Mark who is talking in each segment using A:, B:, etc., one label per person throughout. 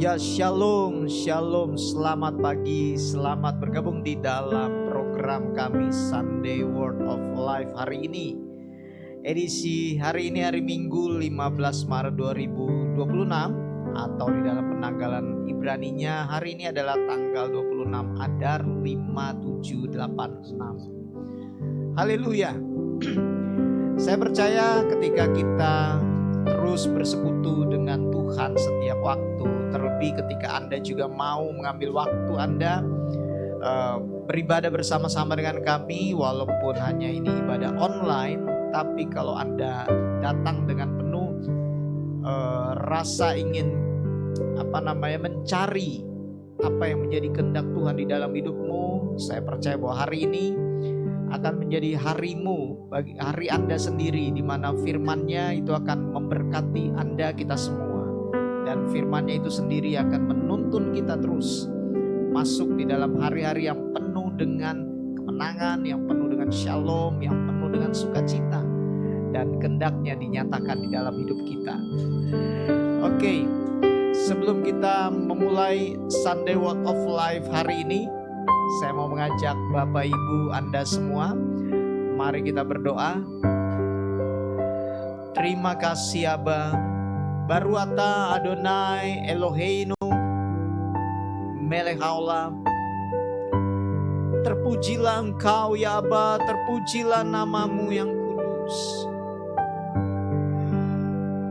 A: Ya shalom, shalom, selamat pagi, selamat bergabung di dalam program kami Sunday Word of Life hari ini. Edisi hari ini hari Minggu 15 Maret 2026 atau di dalam penanggalan Ibraninya hari ini adalah tanggal 26 Adar 5786. Haleluya. Saya percaya ketika kita terus bersekutu dengan Tuhan setiap waktu, terlebih ketika Anda juga mau mengambil waktu Anda beribadah bersama-sama dengan kami, walaupun hanya ini ibadah online, tapi kalau Anda datang dengan penuh rasa ingin mencari apa yang menjadi kehendak Tuhan di dalam hidupmu, saya percaya bahwa hari ini akan menjadi harimu, bagi hari Anda sendiri, di mana firman-Nya itu akan memberkati Anda, kita semua. Dan firman-Nya itu sendiri akan menuntun kita terus masuk di dalam hari-hari yang penuh dengan kemenangan, yang penuh dengan shalom, yang penuh dengan sukacita, dan kehendak-Nya dinyatakan di dalam hidup kita. Oke, sebelum kita memulai Sunday Word of Life hari ini, saya mau mengajak Bapak Ibu Anda semua, mari kita berdoa. Terima kasih Aba, Baruata Adonai Eloheinu Melech haolam. Terpujilah Engkau ya Aba, terpujilah nama-Mu yang kudus.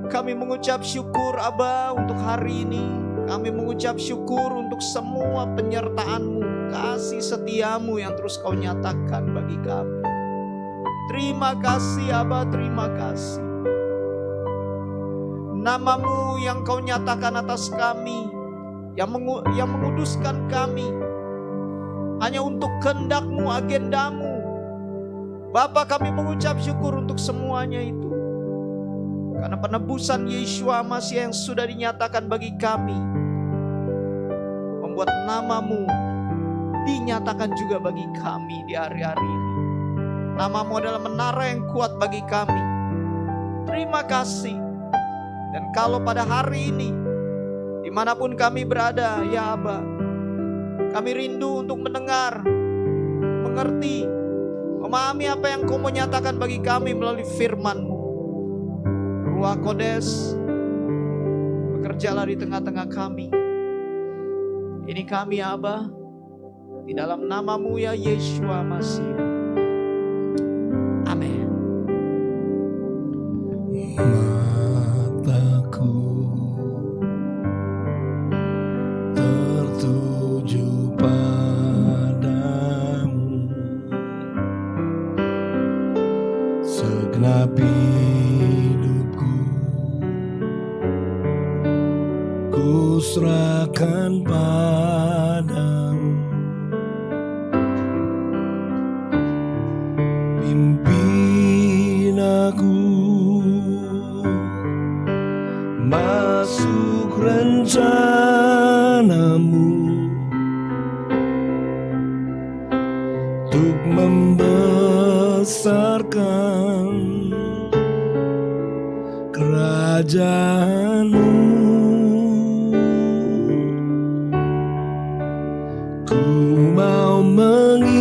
A: Kami mengucap syukur Aba untuk hari ini. Kami mengucap syukur untuk semua penyertaan-Mu, kasih setia-Mu yang terus Kau nyatakan bagi kami. Terima kasih Aba, terima kasih. Nama-Mu yang Kau nyatakan atas kami, yang menguduskan kami, hanya untuk kehendak-Mu, agenda-Mu. Bapa, kami mengucap syukur untuk semuanya itu. Karena penebusan Yeshua Masih yang sudah dinyatakan bagi kami, membuat nama-Mu dinyatakan juga bagi kami di hari-hari ini. Nama-Mu adalah menara yang kuat bagi kami. Terima kasih. Dan kalau pada hari ini, dimanapun kami berada, ya Aba, kami rindu untuk mendengar, mengerti, memahami apa yang Kau mau nyatakan bagi kami melalui firman-Mu. Ruach Kodes, bekerjalah di tengah-tengah kami. Ini kami ya Aba, di dalam nama-Mu ya Yeshua Masih. Amin.
B: Mataku tertuju padamu, segenap hidupku ku serahkan padamu. Pimpin aku masuk rencana-Mu untuk membesarkan kerajaan-Mu. Ku mau mengikuti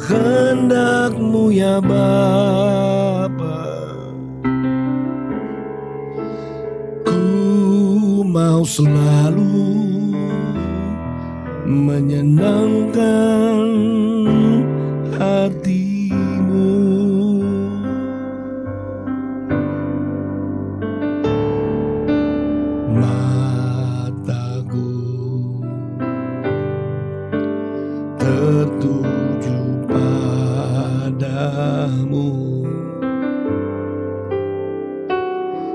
B: kehendak-Mu ya Bapa. Ku mau selalu menyenangkan hati-Mu. Mataku tertuju padamu,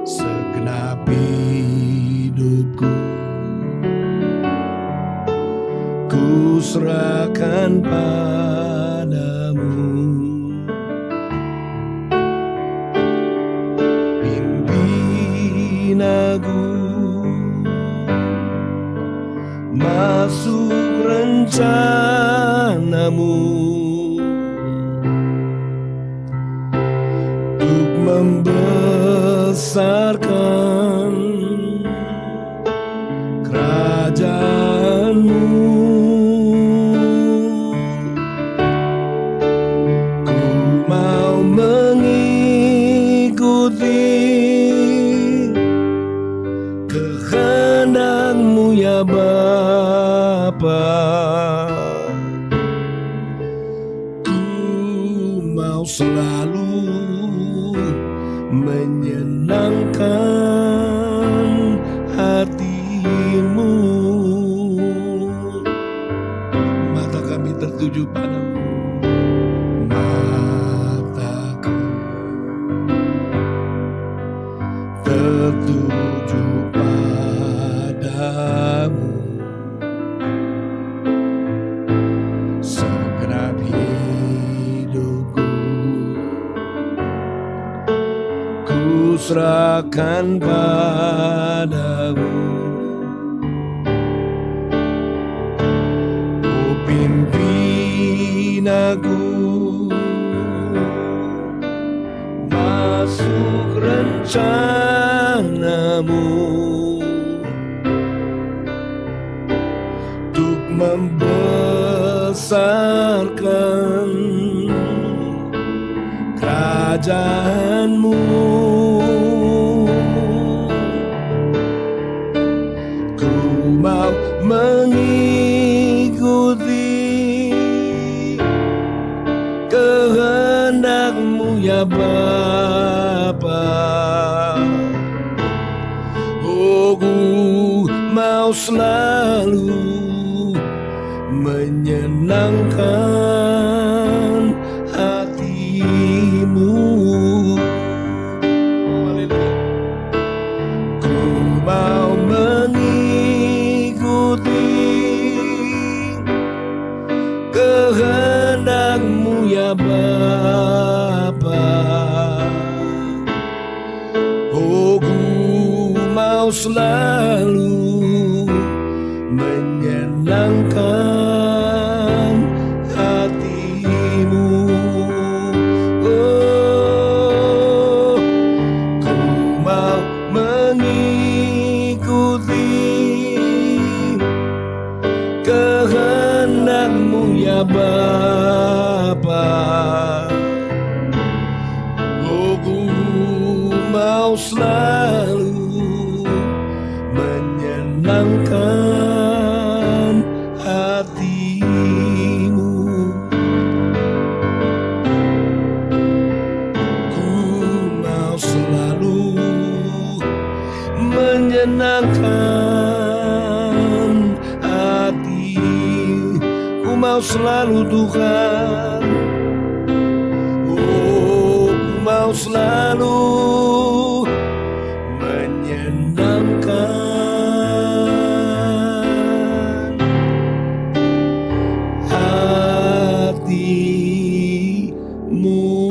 B: segenap hidupku ku serahkan padamu. Pimpin aku masuk rencana-Mu untuk membesarkan membesarkan kerajaan-Mu. Ku mau mengikuti kehendak-Mu ya Bapa. Ku mau selalu menyenangkan hati-Mu. Mata kami tertuju padamu, mataku tertuju padamu. Segenap hidupku ku serahkan padamu. Oh, pimpin aku masuk rencana-Mu untuk membesarkan kerajaan-Mu. Ku mau mengikuti kehendak-Mu ya Bapa. Oh, ku mau selalu menyenangkan hati-Mu. Haleluya. Ku mau mengikuti kehendak-Mu ya Bapa. Oh, ku mau selalu menyenangkan hati-Mu. Oh, ku mau mengikuti kehendak-Mu ya Bapa. Oh, ku mau selalu menyenangkan hati-Mu. Ku mau selalu menyenangkan hati. Ku mau selalu Tuhan. Oh, ku mau selalu menyenangkan hati-Mu.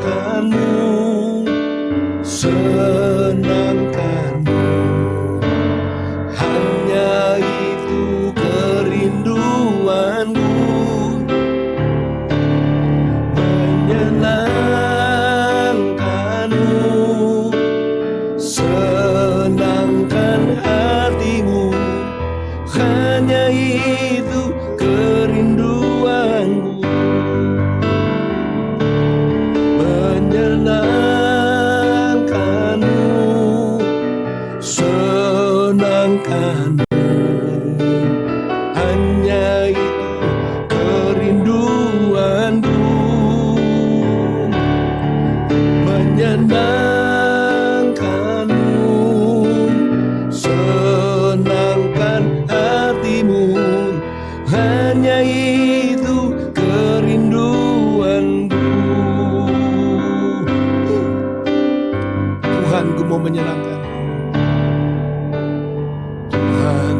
B: Menyenangkan-Mu, senangkan-Mu, hanya itu kerinduanku. Menyenangkan-Mu, senangkan hati-Mu, hanya itu kerinduanku. Menyenangkan-Mu, senangkan-Mu, hanya itu kerinduanku. Menyenangkan-Mu, senangkan hati-Mu, hanya itu kerinduanku. Tuhan, ku mau menyenangkan. Tuhan,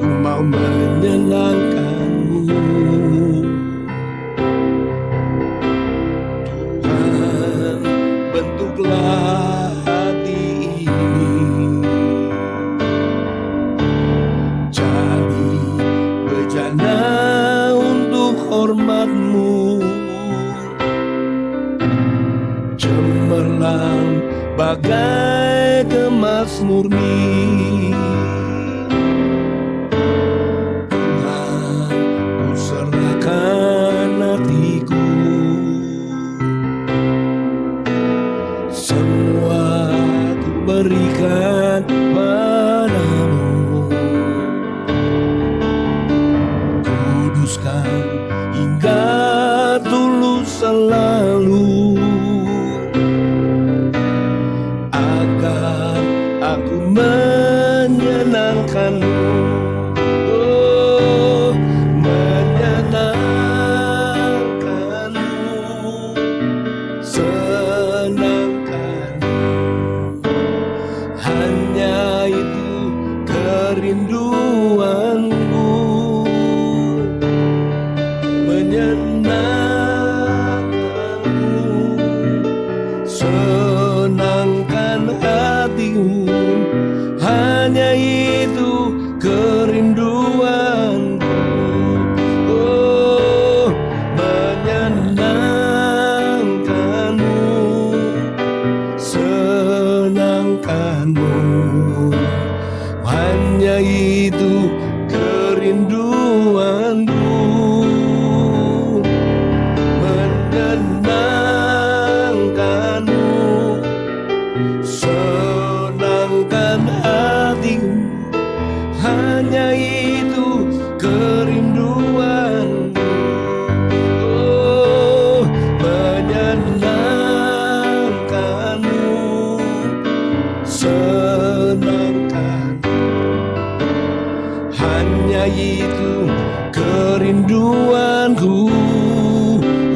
B: ku mau menyenangkan-Mu. Tuhan, bentuklah hati ini jadi bejana hormat-Mu, cemerlang bagai emas murni. Tuhan, ku serahkan hatiku, semua ku berikan padamu. Kuduskan hingga tulus selalu, agar aku menyenangkan-Mu. Oh, menyenangkan-Mu, senangkan-Mu. Hanya itu kerinduanku, menyenangkan-Mu, senangkan hatimu. Hanya itu kerinduanku. Oh, menyenangkan-Mu, senangkan-Mu. Hanya itu kerinduanku, menyenangkan-Mu, senangkan hatiku. Hanya itu kerinduanku. Oh, menyenangkan-Mu, senangkan. Hanya itu kerinduanku.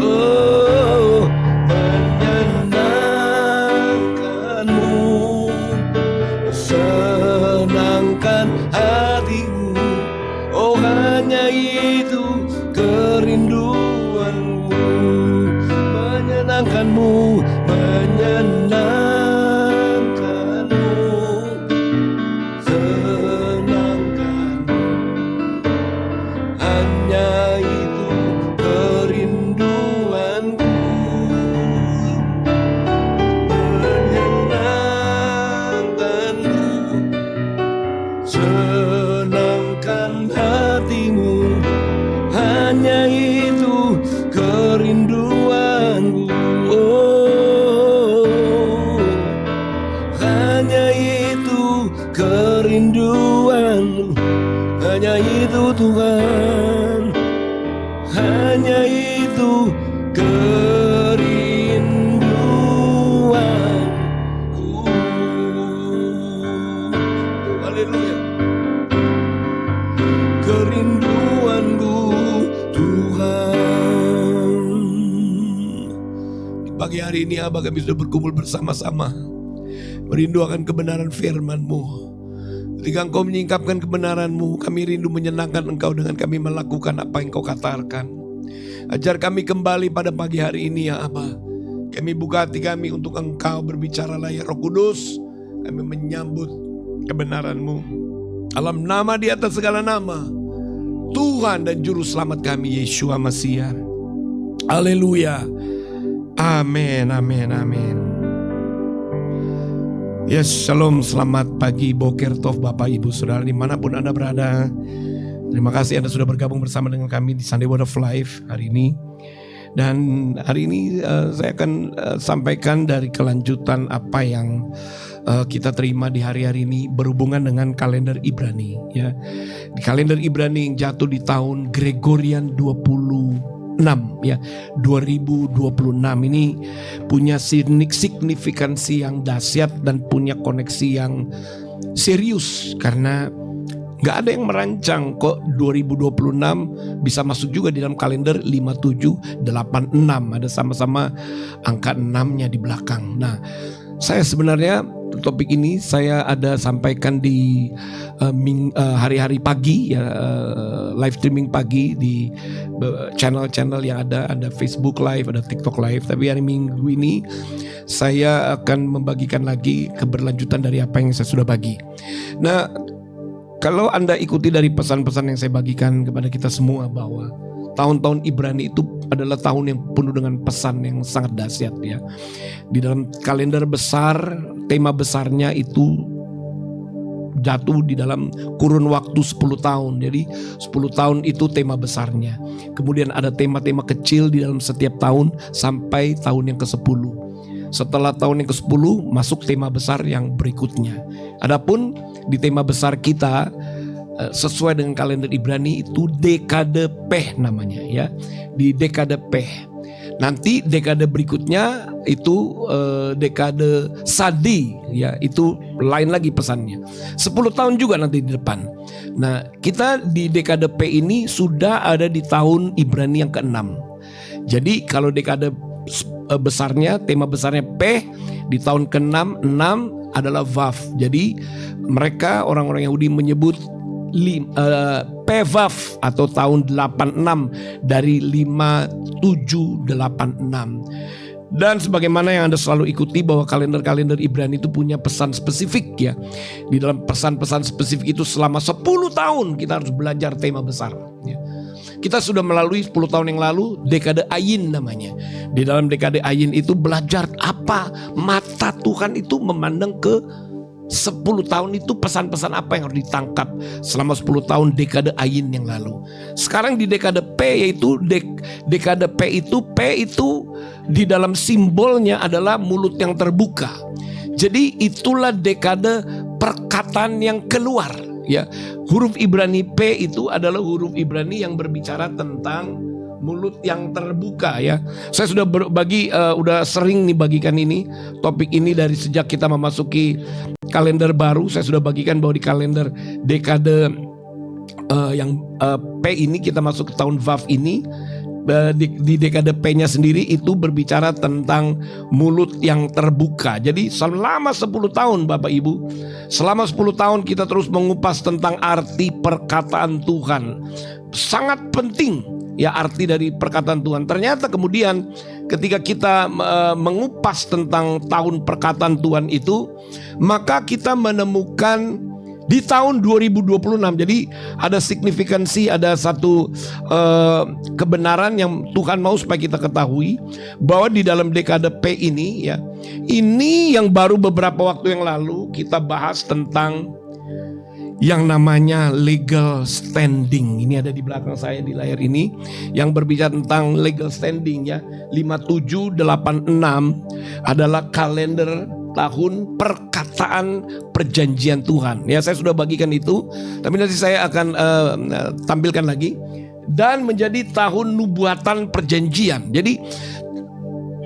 B: Oh, menyenangkan-Mu, senangkan hatiku. Oh, hanya itu kerinduanku. Menyenangkan-Mu, menyenangkan-Mu, senangkan-Mu. Hanya itu kerinduanku. Menyenangkan-Mu, senangkan hatimu. Hanya itu kerinduanku. Oh, hanya itu kerinduanmu. Hanya itu Tuhan, hanya itu kerinduanku. Haleluya. Kerinduanku Tuhan. Di pagi hari ini Abah, kami sudah berkumpul bersama-sama merindu akan kebenaran firman-Mu. Ketika Engkau menyingkapkan kebenaran-Mu, kami rindu menyenangkan Engkau dengan kami melakukan apa yang Engkau katakan. Ajar kami kembali pada pagi hari ini ya Abah. Kami buka hati kami untuk Engkau berbicara ya Roh Kudus. Kami menyambut kebenaran-Mu. Dalam nama di atas segala nama, Tuhan dan Juru Selamat kami, Yeshua Masiah. Haleluya. Amin, amin, amin. Yes, shalom, selamat pagi, boker tov Bapak Ibu Saudara dimanapun Anda berada. Terima kasih Anda sudah bergabung bersama dengan kami di Sunday Word of Life hari ini. Dan hari ini saya akan sampaikan dari kelanjutan apa yang kita terima di hari-hari ini berhubungan dengan kalender Ibrani. Ya, di kalender Ibrani yang jatuh di tahun Gregorian 26 ya, 2026 ini punya signifikansi yang dahsyat dan punya koneksi yang serius, karena gak ada yang merancang kok 2026 bisa masuk juga di dalam kalender 5786, ada sama-sama angka 6-nya di belakang. Nah, saya sebenarnya topik ini saya ada sampaikan di hari-hari pagi ya, live streaming pagi di channel-channel yang ada Facebook Live, ada TikTok Live. Tapi hari Minggu ini saya akan membagikan lagi keberlanjutan dari apa yang saya sudah bagi. Nah, kalau Anda ikuti dari pesan-pesan yang saya bagikan kepada kita semua bahwa tahun-tahun Ibrani itu adalah tahun yang penuh dengan pesan yang sangat dahsyat ya. Di dalam kalender besar, tema besarnya itu jatuh di dalam kurun waktu 10 tahun. Jadi 10 tahun itu tema besarnya. Kemudian ada tema-tema kecil di dalam setiap tahun sampai tahun yang ke-10. Setelah tahun yang ke-10 masuk tema besar yang berikutnya. Adapun di tema besar kita sesuai dengan kalender Ibrani itu dekade Peh namanya ya. Di dekade Peh. Nanti dekade berikutnya itu dekade Sadi ya, itu lain lagi pesannya. 10 tahun juga nanti di depan. Nah, kita di dekade P ini sudah ada di tahun Ibrani yang ke-6. Jadi kalau dekade besarnya, tema besarnya P, di tahun ke-6, 6 adalah Vav. Jadi mereka orang-orang Yahudi menyebut Pevav atau tahun 86 dari 5786. Dan sebagaimana yang Anda selalu ikuti bahwa kalender-kalender Ibrani itu punya pesan spesifik ya. Di dalam pesan-pesan spesifik itu selama 10 tahun kita harus belajar tema besar ya. Kita sudah melalui 10 tahun yang lalu dekade Ayin namanya. Di dalam dekade Ayin itu belajar apa mata Tuhan itu memandang ke 10 tahun itu, pesan-pesan apa yang harus ditangkap selama 10 tahun dekade Ayin yang lalu. Sekarang di dekade P yaitu dekade P itu di dalam simbolnya adalah mulut yang terbuka. Jadi itulah dekade perkataan yang keluar ya. Huruf Ibrani P itu adalah huruf Ibrani yang berbicara tentang mulut yang terbuka ya. Saya sudah udah sering nih bagikan ini, topik ini dari sejak kita memasuki kalender baru. Saya sudah bagikan bahwa di kalender dekade yang P ini kita masuk ke tahun Vav ini. Di dekade P-nya sendiri itu berbicara tentang mulut yang terbuka. Jadi selama 10 tahun Bapak Ibu, selama 10 tahun kita terus mengupas tentang arti perkataan Tuhan. Sangat penting ya arti dari perkataan Tuhan. Ternyata kemudian ketika kita mengupas tentang tahun perkataan Tuhan itu, maka kita menemukan di tahun 2026. Jadi ada signifikansi, ada satu kebenaran yang Tuhan mau supaya kita ketahui, bahwa di dalam dekade P ini ya, ini yang baru beberapa waktu yang lalu kita bahas tentang yang namanya legal standing. Ini ada di belakang saya di layar ini, yang berbicara tentang legal standing ya. 5786 adalah kalender tahun perkataan perjanjian Tuhan. Ya, saya sudah bagikan itu, tapi nanti saya akan tampilkan lagi. Dan menjadi tahun nubuatan perjanjian. Jadi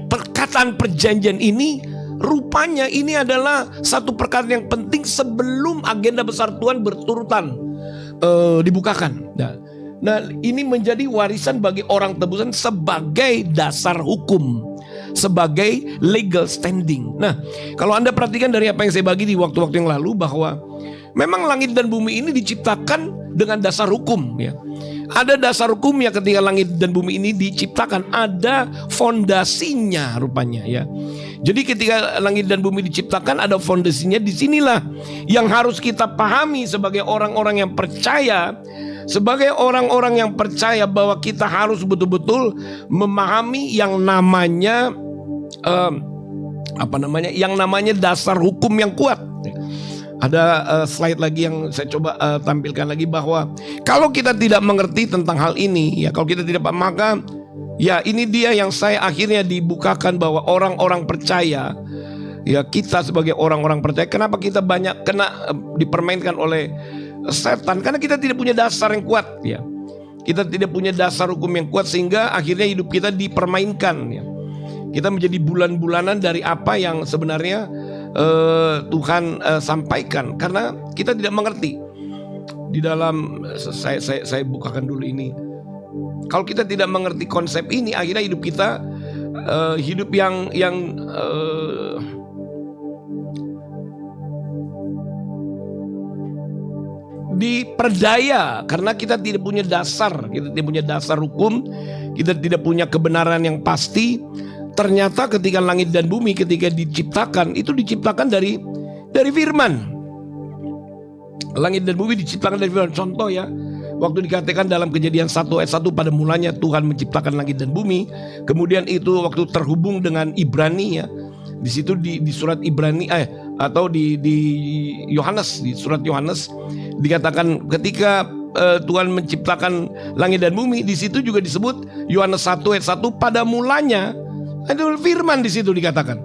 B: perkataan perjanjian ini rupanya ini adalah satu perkataan yang penting sebelum agenda besar Tuhan berturutan dibukakan. Nah, ini menjadi warisan bagi orang tebusan sebagai dasar hukum, sebagai legal standing. Nah, kalau Anda perhatikan dari apa yang saya bagi di waktu-waktu yang lalu, bahwa memang langit dan bumi ini diciptakan dengan dasar hukum ya. Ada dasar hukumnya ketika langit dan bumi ini diciptakan, ada fondasinya rupanya ya. Jadi ketika langit dan bumi diciptakan ada fondasinya. Disinilah yang harus kita pahami sebagai orang-orang yang percaya. Sebagai orang-orang yang percaya bahwa kita harus betul-betul memahami yang namanya yang namanya dasar hukum yang kuat. Ada slide lagi yang saya coba tampilkan lagi, bahwa kalau kita tidak mengerti tentang hal ini ya, kalau kita tidak paham, maka ya ini dia yang saya akhirnya dibukakan bahwa orang-orang percaya ya, kita sebagai orang-orang percaya, kenapa kita banyak kena dipermainkan oleh setan? Karena kita tidak punya dasar yang kuat ya. Kita tidak punya dasar hukum yang kuat, sehingga akhirnya hidup kita dipermainkan ya. Kita menjadi bulan-bulanan dari apa yang sebenarnya Tuhan sampaikan, karena kita tidak mengerti. Di dalam saya bukakan dulu ini. Kalau kita tidak mengerti konsep ini, akhirnya hidup kita hidup yang diperdaya, karena kita tidak punya dasar, kita tidak punya dasar hukum, kita tidak punya kebenaran yang pasti. Ternyata ketika langit dan bumi ketika diciptakan, itu diciptakan dari firman. Langit dan bumi diciptakan dari firman. Contoh ya, Waktu dikatakan dalam Kejadian 1 ayat 1, pada mulanya Tuhan menciptakan langit dan bumi. Kemudian itu waktu terhubung dengan Ibrani ya. Di situ di surat Ibrani atau di Yohanes, di surat Yohanes dikatakan ketika Tuhan menciptakan langit dan bumi, di situ juga disebut Yohanes 1 ayat 1, pada mulanya ada firman di situ dikatakan.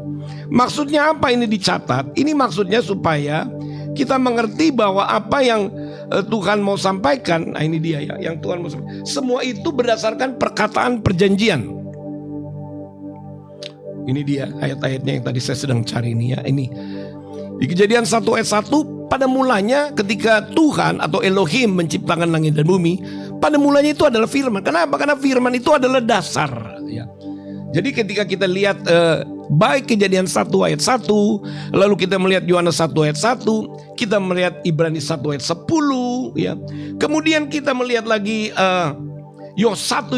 B: Maksudnya apa ini dicatat? Ini maksudnya supaya kita mengerti bahwa apa yang Tuhan mau sampaikan, nah ini dia ya, yang Tuhan mau sampaikan. Semua itu berdasarkan perkataan perjanjian. Ini dia ayat-ayatnya yang tadi saya sedang cari ini ya. Ini di Kejadian 1 ayat 1, pada mulanya ketika Tuhan atau Elohim menciptakan langit dan bumi, pada mulanya itu adalah firman. Kenapa? Karena firman itu adalah dasar ya. Jadi ketika kita lihat baik Kejadian 1 ayat 1, lalu kita melihat Yohanes 1 ayat 1, kita melihat Ibrani 1 ayat 10 ya. Kemudian kita melihat lagi 1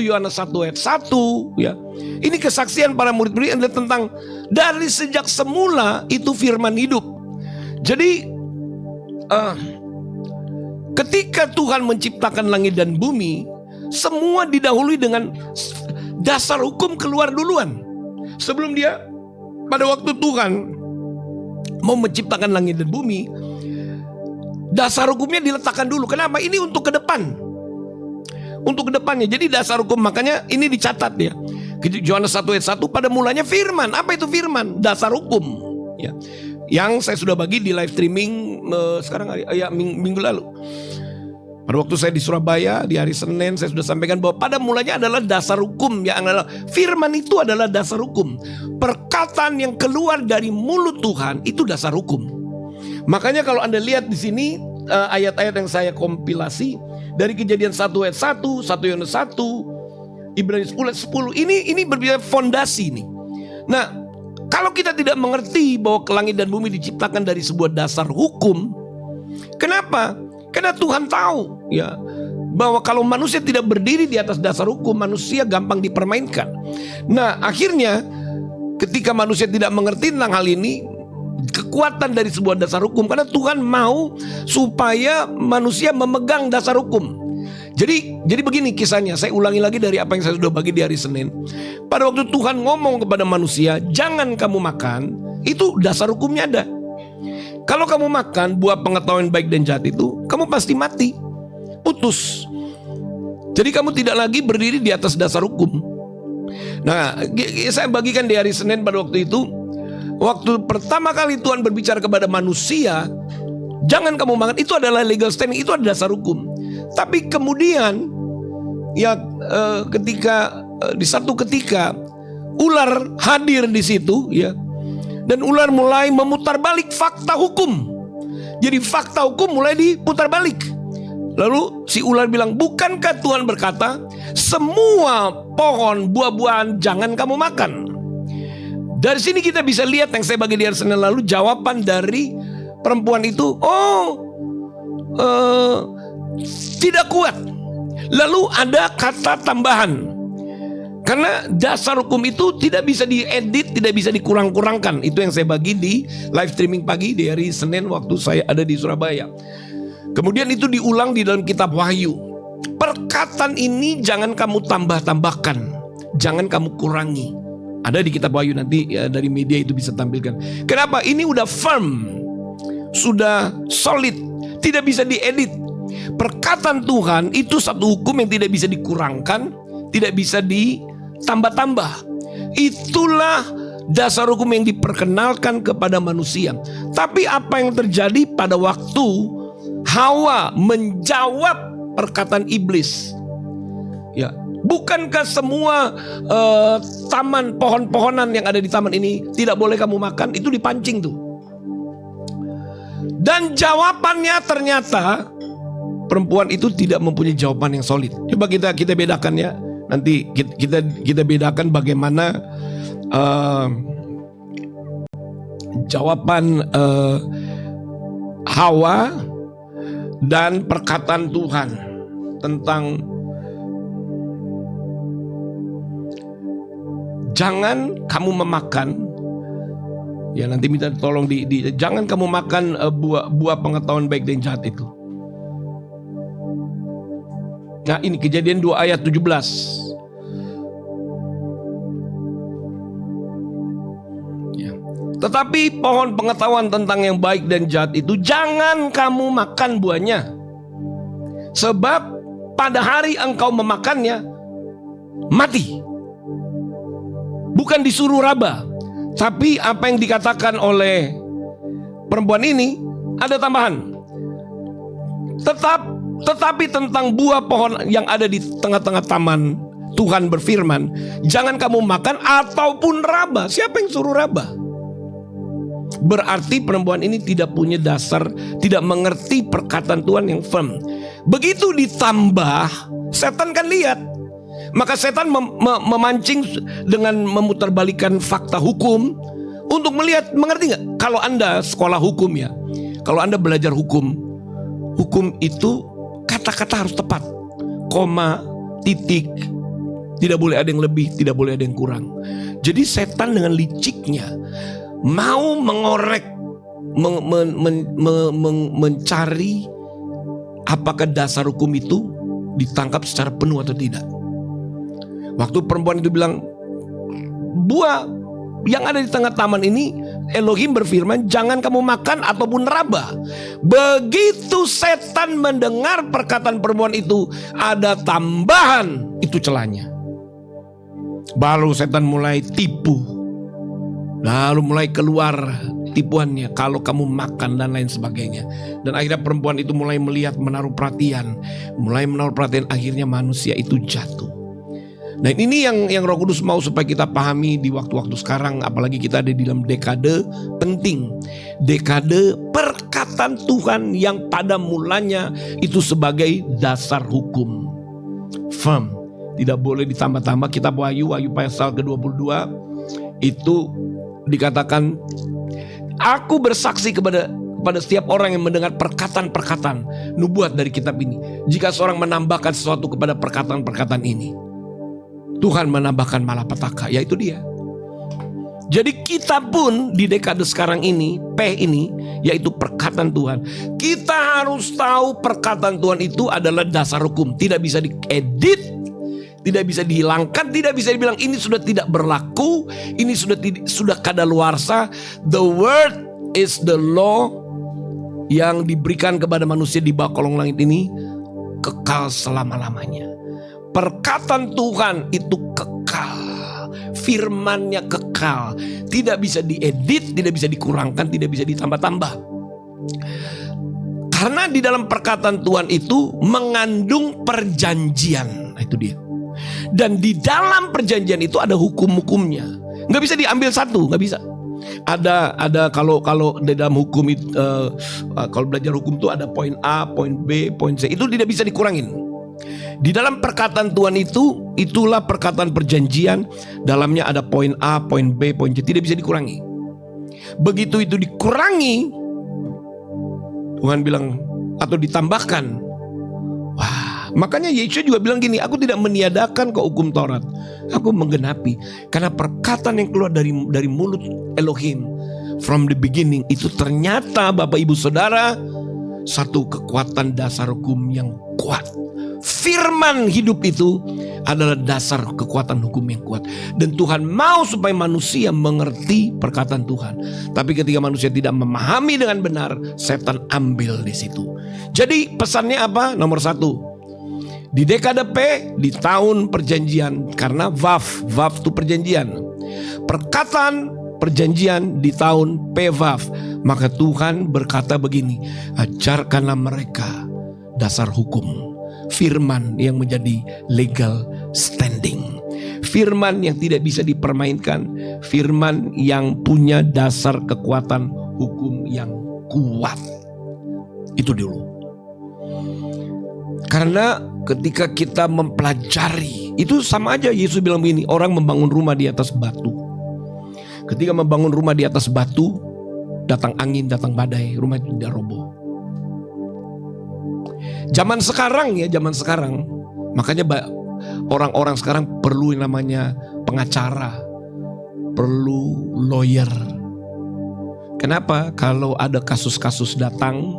B: Yohanes 1 ayat 1 ya. Ini kesaksian para murid-murid adalah tentang dari sejak semula itu firman hidup. Jadi ketika Tuhan menciptakan langit dan bumi, semua didahului dengan dasar hukum keluar duluan. Sebelum dia, pada waktu Tuhan mau menciptakan langit dan bumi, dasar hukumnya diletakkan dulu. Kenapa? Ini untuk ke depan, untuk ke depannya. Jadi dasar hukum, makanya ini dicatat ya. Yohanes 1 ayat 1, pada mulanya firman. Apa itu firman? Dasar hukum ya. Yang saya sudah bagi di live streaming sekarang minggu lalu. Pada waktu saya di Surabaya di hari Senin, saya sudah sampaikan bahwa pada mulanya adalah dasar hukum, yang adalah firman itu adalah dasar hukum. Perkataan yang keluar dari mulut Tuhan itu dasar hukum. Makanya kalau Anda lihat di sini ayat-ayat yang saya kompilasi dari Kejadian 1 ayat 1, 1 Yohanes 1, Ibrani 10 ayat 10, ini berbicara fondasi ini. Nah, kalau kita tidak mengerti bahwa langit dan bumi diciptakan dari sebuah dasar hukum, kenapa? Karena Tuhan tahu ya bahwa kalau manusia tidak berdiri di atas dasar hukum, manusia gampang dipermainkan. Nah, akhirnya ketika manusia tidak mengerti tentang hal ini, kekuatan dari sebuah dasar hukum, karena Tuhan mau supaya manusia memegang dasar hukum. Jadi begini kisahnya, saya ulangi lagi dari apa yang saya sudah bagi di hari Senin. Pada waktu Tuhan ngomong kepada manusia, jangan kamu makan, itu dasar hukumnya ada. Kalau kamu makan buah pengetahuan baik dan jahat itu, kamu pasti mati, putus. Jadi kamu tidak lagi berdiri di atas dasar hukum. Nah, saya bagikan di hari Senin pada waktu itu, waktu pertama kali Tuhan berbicara kepada manusia, jangan kamu makan, itu adalah legal standing, itu adalah dasar hukum. Tapi kemudian ya di satu ketika ular hadir di situ ya. Dan ular mulai memutar balik fakta hukum. Jadi fakta hukum mulai diputar balik. Lalu si ular bilang, bukankah Tuhan berkata, semua pohon buah-buahan jangan kamu makan. Dari sini kita bisa lihat yang saya bagi di hari Senin lalu, jawaban dari perempuan itu, tidak kuat. Lalu ada kata tambahan. Karena dasar hukum itu tidak bisa diedit, tidak bisa dikurang-kurangkan. Itu yang saya bagi di live streaming pagi di hari Senin waktu saya ada di Surabaya. Kemudian itu diulang di dalam kitab Wahyu. Perkataan ini jangan kamu tambah-tambahkan, jangan kamu kurangi. Ada di kitab Wahyu, nanti ya, dari media itu bisa tampilkan. Kenapa? Ini udah firm, sudah solid, tidak bisa diedit. Perkataan Tuhan itu satu hukum yang tidak bisa dikurangkan, tidak bisa ditambah-tambah. Itulah dasar hukum yang diperkenalkan kepada manusia. Tapi apa yang terjadi pada waktu Hawa menjawab perkataan iblis? Ya, bukankah semua taman pohon-pohonan yang ada di taman ini tidak boleh kamu makan? Itu dipancing tuh. Dan jawabannya ternyata perempuan itu tidak mempunyai jawaban yang solid. Coba kita bedakan ya. Nanti kita bedakan bagaimana jawaban Hawa dan perkataan Tuhan tentang jangan kamu memakan. Ya, nanti minta tolong jangan kamu makan buah pengetahuan baik dan jahat itu. Nah ini Kejadian 2 ayat 17. Ya. Tetapi pohon pengetahuan tentang yang baik dan jahat itu jangan kamu makan buahnya. Sebab pada hari engkau memakannya mati. Bukan disuruh raba. Tapi apa yang dikatakan oleh perempuan ini ada tambahan. Tetapi tentang buah pohon yang ada di tengah-tengah taman, Tuhan berfirman, jangan kamu makan ataupun raba. Siapa yang suruh raba? Berarti perempuan ini tidak punya dasar, tidak mengerti perkataan Tuhan yang firm. Begitu ditambah, setan kan lihat. Maka setan memancing dengan memutarbalikkan fakta hukum untuk melihat, mengerti nggak? Kalau Anda sekolah hukum ya, kalau Anda belajar hukum itu kata-kata harus tepat, koma, titik, tidak boleh ada yang lebih, tidak boleh ada yang kurang. Jadi setan dengan liciknya mau mengorek, mencari apakah dasar hukum itu ditangkap secara penuh atau tidak. Waktu perempuan itu bilang, buah yang ada di tengah taman ini, Elohim berfirman, jangan kamu makan ataupun raba. Begitu setan mendengar perkataan perempuan itu, ada tambahan, itu celahnya. Baru setan mulai tipu. Lalu mulai keluar tipuannya, kalau kamu makan dan lain sebagainya. Dan akhirnya perempuan itu mulai melihat, menaruh perhatian, akhirnya manusia itu jatuh. Nah ini yang Roh Kudus mau supaya kita pahami di waktu-waktu sekarang, apalagi kita ada di dalam dekade penting. Dekade perkataan Tuhan yang pada mulanya itu sebagai dasar hukum. Firm, tidak boleh ditambah-tambah. Kitab Wahyu pasal ke-22 itu dikatakan, aku bersaksi kepada setiap orang yang mendengar perkataan-perkataan nubuat dari kitab ini. Jika seorang menambahkan sesuatu kepada perkataan-perkataan ini, Tuhan menambahkan malapetaka, yaitu dia. Jadi kita pun di dekade sekarang ini, yaitu perkataan Tuhan. Kita harus tahu perkataan Tuhan itu adalah dasar hukum. Tidak bisa diedit, tidak bisa dihilangkan, tidak bisa dibilang ini sudah tidak berlaku, ini sudah kadaluarsa. The word is the law yang diberikan kepada manusia di bawah kolong langit ini kekal selama-lamanya. Perkataan Tuhan itu kekal, firman-Nya kekal, tidak bisa diedit, tidak bisa dikurangkan, tidak bisa ditambah-tambah. Karena di dalam perkataan Tuhan itu mengandung perjanjian, itu dia. Dan di dalam perjanjian itu ada hukum-hukumnya, nggak bisa diambil satu, nggak bisa. Ada kalau di dalam hukum itu, kalau belajar hukum itu ada poin A, poin B, poin C, itu tidak bisa dikurangin. Di dalam perkataan Tuhan itulah perkataan perjanjian. Dalamnya ada poin A, poin B, poin C, tidak bisa dikurangi. Begitu itu dikurangi, Tuhan bilang, atau ditambahkan, wah, makanya Yesus juga bilang gini, aku tidak meniadakan ke hukum Taurat, aku menggenapi. Karena perkataan yang keluar dari mulut Elohim from the beginning itu ternyata Bapak Ibu Saudara satu kekuatan dasar hukum yang kuat. Firman hidup itu adalah dasar kekuatan hukum yang kuat. Dan Tuhan mau supaya manusia mengerti perkataan Tuhan. Tapi ketika manusia tidak memahami dengan benar, setan ambil di situ. Jadi pesannya apa? Nomor 1, di dekade P, di tahun perjanjian. Karena Vav itu perjanjian. Perkataan perjanjian di tahun PVAV. Maka Tuhan berkata begini, ajarkanlah mereka dasar hukum. Firman yang menjadi legal standing. Firman yang tidak bisa dipermainkan. Firman yang punya dasar kekuatan hukum yang kuat. Itu dulu. Karena ketika kita mempelajari, itu sama aja Yesus bilang begini, orang membangun rumah di atas batu. Ketika membangun rumah di atas batu, datang angin, datang badai, rumah itu tidak roboh. Zaman sekarang, makanya orang-orang sekarang perlu yang namanya pengacara, perlu lawyer. Kenapa? Kalau ada kasus datang,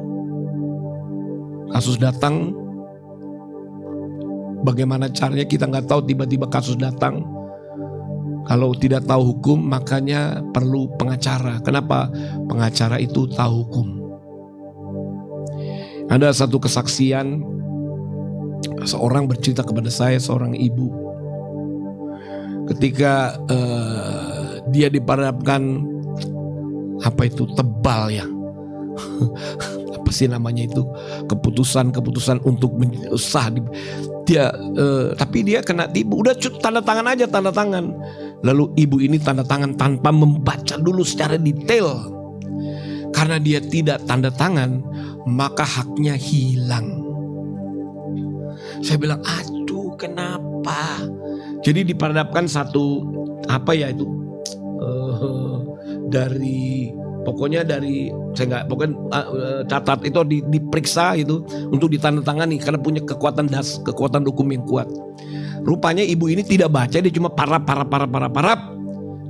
B: bagaimana caranya kita nggak tahu, tiba-tiba kasus datang. Kalau tidak tahu hukum, makanya perlu pengacara. Kenapa? Pengacara itu tahu hukum. Ada satu kesaksian, seorang bercerita kepada saya, seorang ibu. Ketika dia diperhadapkan, apa itu, tebal ya. Apa sih namanya itu, keputusan untuk sah. Dia tapi dia kena tipu. Udah tanda tangan aja, tanda tangan. Lalu ibu ini tanda tangan tanpa membaca dulu secara detail. Karena dia tidak tanda tangan, maka haknya hilang. Saya bilang, aduh kenapa? Jadi diperhadapkan satu, apa ya itu, pokoknya catat itu diperiksa itu untuk ditandatangani karena punya kekuatan hukum yang kuat. Rupanya ibu ini tidak baca, dia cuma parap.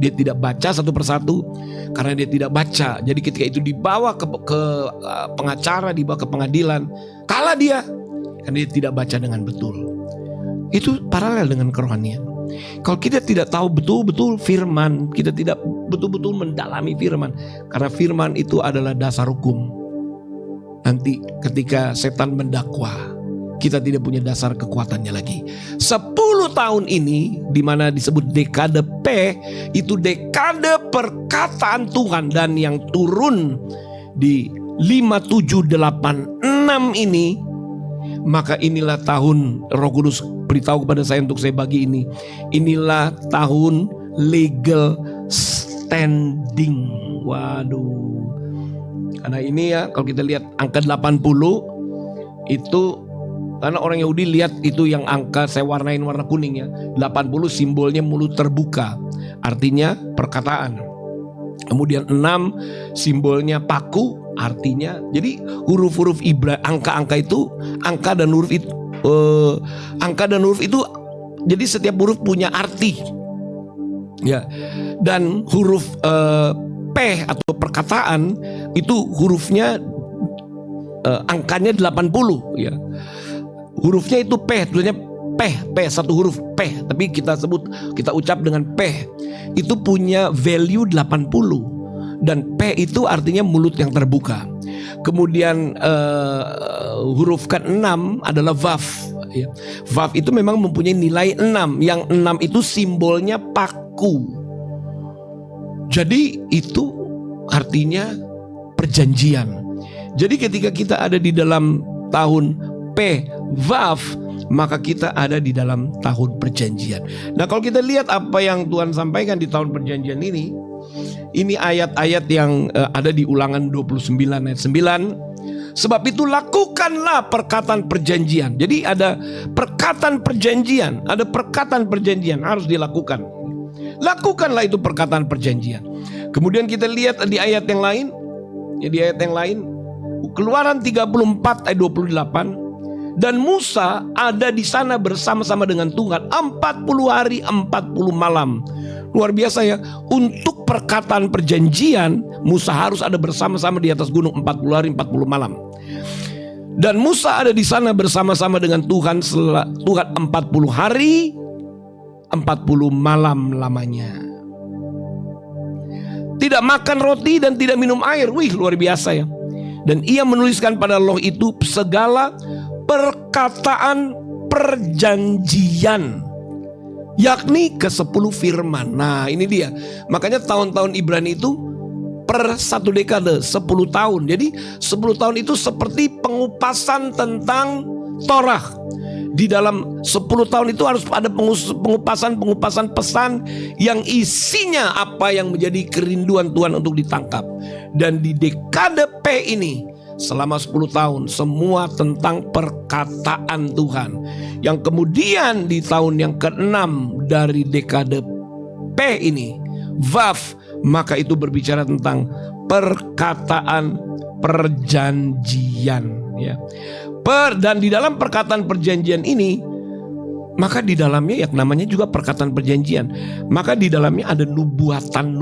B: Dia tidak baca satu persatu karena dia tidak baca. Jadi ketika itu dibawa ke pengacara, dibawa ke pengadilan, kalah dia karena dia tidak baca dengan betul. Itu paralel dengan kerohanian. Kalau kita tidak tahu betul-betul firman, kita tidak betul-betul mendalami firman, karena firman itu adalah dasar hukum. Nanti ketika setan mendakwa, kita tidak punya dasar kekuatannya lagi. 10 tahun ini, dimana disebut dekade P, itu dekade perkataan Tuhan. Dan yang turun di 5786 ini, maka inilah tahun Roh Kudus beritahu kepada saya untuk saya bagi ini. Inilah tahun legal standing. Waduh. Karena ini ya, kalau kita lihat angka 80 itu, karena orang Yahudi lihat itu yang angka saya warnain warna kuning ya. 80 simbolnya mulut terbuka, artinya perkataan. Kemudian 6 simbolnya paku, artinya, jadi huruf-huruf Ibrani, angka-angka itu, angka dan huruf itu, jadi setiap huruf punya arti. Ya. Dan huruf P atau perkataan itu hurufnya angkanya 80 ya. Hurufnya itu P, tulisannya P satu huruf P, tapi kita ucap dengan P. Itu punya value 80. Dan P itu artinya mulut yang terbuka. Kemudian huruf ke-6 adalah Vav ya. Vav itu memang mempunyai nilai 6. Yang 6 itu simbolnya paku. Jadi itu artinya perjanjian. Jadi ketika kita ada di dalam tahun P Vav, maka kita ada di dalam tahun perjanjian. Nah, kalau kita lihat apa yang Tuhan sampaikan di tahun perjanjian ini ayat-ayat yang ada di Ulangan 29 ayat 9. Sebab itu lakukanlah perkataan perjanjian. Jadi ada perkataan perjanjian, harus dilakukan. Lakukanlah itu perkataan perjanjian. Kemudian kita lihat di ayat yang lain, Keluaran 34 ayat 28. Dan Musa ada di sana bersama-sama dengan Tuhan 40 hari 40 malam. Luar biasa ya. Untuk perkataan perjanjian, Musa harus ada bersama-sama di atas gunung 40 hari 40 malam. Dan Musa ada di sana bersama-sama dengan Tuhan 40 hari 40 malam lamanya. Tidak makan roti dan tidak minum air. Wih, luar biasa ya. Dan ia menuliskan pada loh itu segala perkataan perjanjian, yakni ke-10 firman. Nah ini dia. Makanya tahun-tahun Ibrani itu per 1 dekade 10 tahun. Jadi 10 tahun itu seperti pengupasan tentang Torah. Di dalam 10 tahun itu harus ada pengupasan pesan yang isinya apa yang menjadi kerinduan Tuhan untuk ditangkap. Dan di dekade P ini selama 10 tahun semua tentang perkataan Tuhan. Yang kemudian di tahun yang ke-6 dari dekade P ini, Vav, maka itu berbicara tentang perkataan perjanjian ya. Dan di dalam perkataan perjanjian ini, maka di dalamnya yang namanya juga perkataan perjanjian, maka di dalamnya ada nubuatan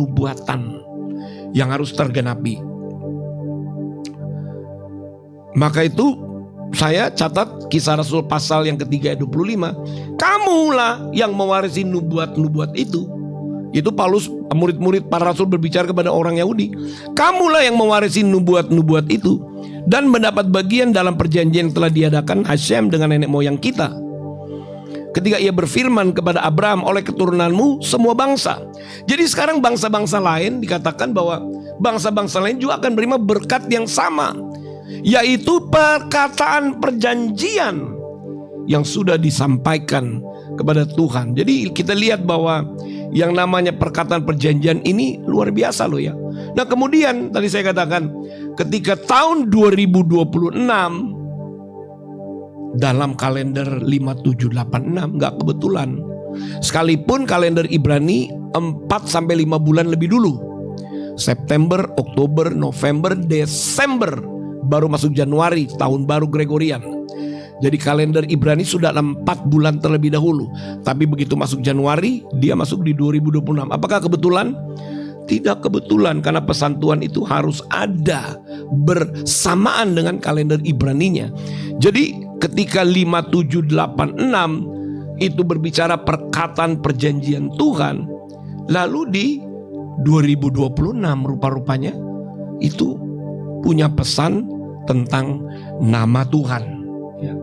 B: yang harus tergenapi. Maka itu saya catat Kisah Rasul pasal yang ketiga ayat 25. Kamulah yang mewarisi nubuat-nubuat itu. Itu Paulus, murid-murid para rasul berbicara kepada orang Yahudi. Kamulah yang mewarisi nubuat-nubuat itu dan mendapat bagian dalam perjanjian yang telah diadakan Hashem dengan nenek moyang kita. Ketika ia berfirman kepada Abraham, oleh keturunanmu semua bangsa. Jadi sekarang bangsa-bangsa lain dikatakan bahwa bangsa-bangsa lain juga akan menerima berkat yang sama, yaitu perkataan perjanjian yang sudah disampaikan kepada Tuhan. Jadi kita lihat bahwa yang namanya perkataan perjanjian ini luar biasa loh ya. Nah kemudian tadi saya katakan, ketika tahun 2026 dalam kalender 5786 nggak kebetulan. Sekalipun kalender Ibrani 4-5 bulan lebih dulu. September, Oktober, November, Desember, baru masuk Januari, tahun baru Gregorian. Jadi kalender Ibrani sudah 4 bulan terlebih dahulu. Tapi begitu masuk Januari, dia masuk di 2026. Apakah kebetulan? Tidak kebetulan, karena pesan Tuhan itu harus ada bersamaan dengan kalender Ibraninya. Jadi ketika 5786 itu berbicara perkataan perjanjian Tuhan, lalu di 2026 rupa-rupanya itu punya pesan tentang nama Tuhan ya.